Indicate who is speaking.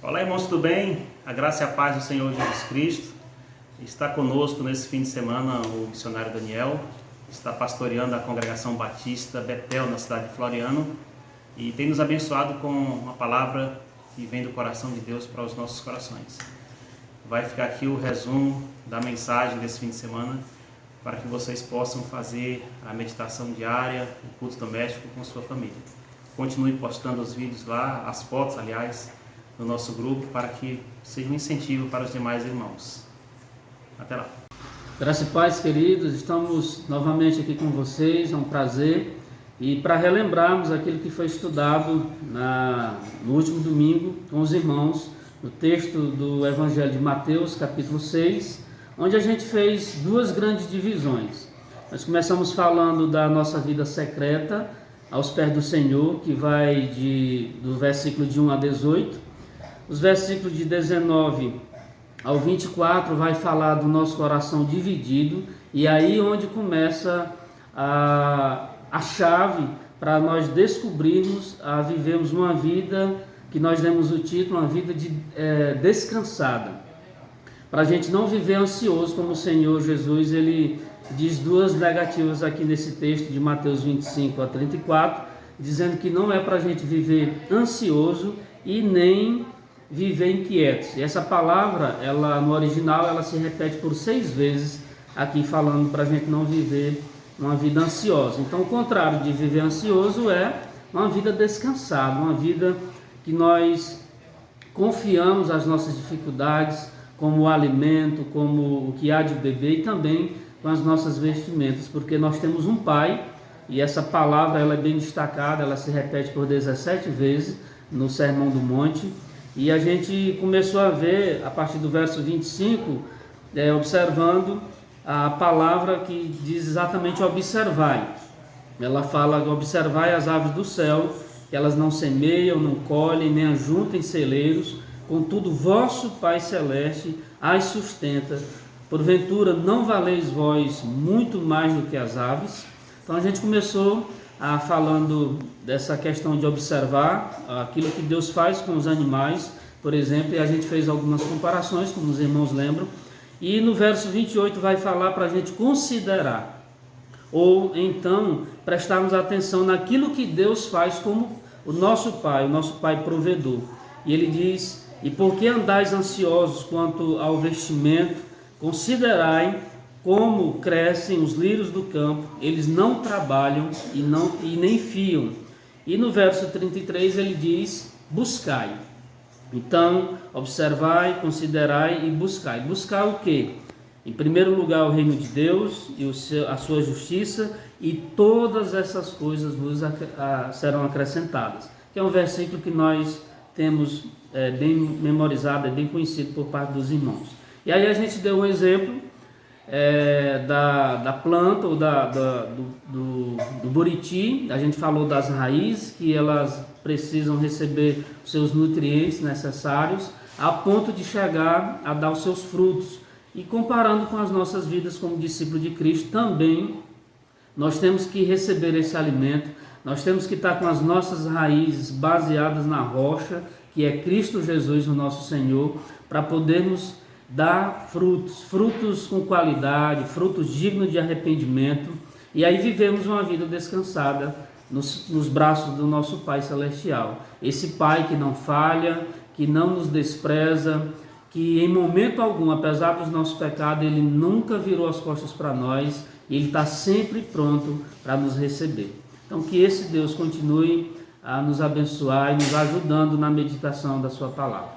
Speaker 1: Olá, irmãos, tudo bem? A graça e a paz do Senhor Jesus Cristo. Está conosco nesse fim de semana o missionário Daniel, está pastoreando a congregação batista Betel na cidade de Floriano e tem nos abençoado com uma palavra que vem do coração de Deus para os nossos corações. Vai ficar aqui o resumo da mensagem desse fim de semana para que vocês possam fazer a meditação diária, o culto doméstico com sua família. Continue postando os vídeos lá, as fotos, aliás, no nosso grupo, para que seja um incentivo para os demais irmãos. Até lá.
Speaker 2: Graça e paz, queridos, estamos novamente aqui com vocês, é um prazer. E para relembrarmos aquilo que foi estudado no último domingo com os irmãos, no texto do Evangelho de Mateus, capítulo 6, onde a gente fez duas grandes divisões. Nós começamos falando da nossa vida secreta aos pés do Senhor, que vai do versículo de 1 a 18. Os versículos de 19 ao 24 vai falar do nosso coração dividido, e aí onde começa a chave para nós descobrirmos, a vivermos uma vida que nós demos o título, uma vida descansada. Para a gente não viver ansioso, como o Senhor Jesus, ele diz duas negativas aqui nesse texto de Mateus 25 a 34, dizendo que não é para a gente viver ansioso e nem viver inquietos. E essa palavra, no original, ela se repete por 6 vezes aqui, falando para a gente não viver uma vida ansiosa. Então, o contrário de viver ansioso é uma vida descansada, uma vida que nós confiamos as nossas dificuldades, como o alimento, como o que há de beber, e também com as nossas vestimentas, porque nós temos um Pai, e essa palavra ela é bem destacada, ela se repete por 17 vezes no Sermão do Monte. E a gente começou a ver, a partir do verso 25, observando a palavra que diz exatamente observai. Ela fala, observai as aves do céu, que elas não semeiam, não colhem, nem ajuntam em celeiros, contudo vosso Pai Celeste as sustenta. Porventura não valeis vós muito mais do que as aves? Então a gente começou falando dessa questão de observar aquilo que Deus faz com os animais, por exemplo, e a gente fez algumas comparações, como os irmãos lembram, e no verso 28 vai falar para a gente considerar, ou então prestarmos atenção naquilo que Deus faz como o nosso Pai provedor. E ele diz, e por que andais ansiosos quanto ao vestimento? Considerai como crescem os lírios do campo, eles não trabalham e nem fiam. E no verso 33 ele diz, buscai. Então, observai, considerai e buscai. Buscar o quê? Em primeiro lugar o reino de Deus e a sua justiça, e todas essas coisas vos serão acrescentadas. Que é um versículo que nós temos bem memorizado, bem conhecido por parte dos irmãos. E aí a gente deu um exemplo da planta ou do buriti. A gente falou das raízes, que elas precisam receber os seus nutrientes necessários a ponto de chegar a dar os seus frutos. E comparando com as nossas vidas como discípulo de Cristo, também nós temos que receber esse alimento, nós temos que estar com as nossas raízes baseadas na rocha, que é Cristo Jesus, o nosso Senhor, para podermos dar frutos com qualidade, frutos dignos de arrependimento, e aí vivemos uma vida descansada nos braços do nosso Pai Celestial. Esse Pai que não falha, que não nos despreza, que em momento algum, apesar dos nossos pecados, Ele nunca virou as costas para nós, e Ele está sempre pronto para nos receber. Então que esse Deus continue a nos abençoar e nos ajudando na meditação da sua palavra.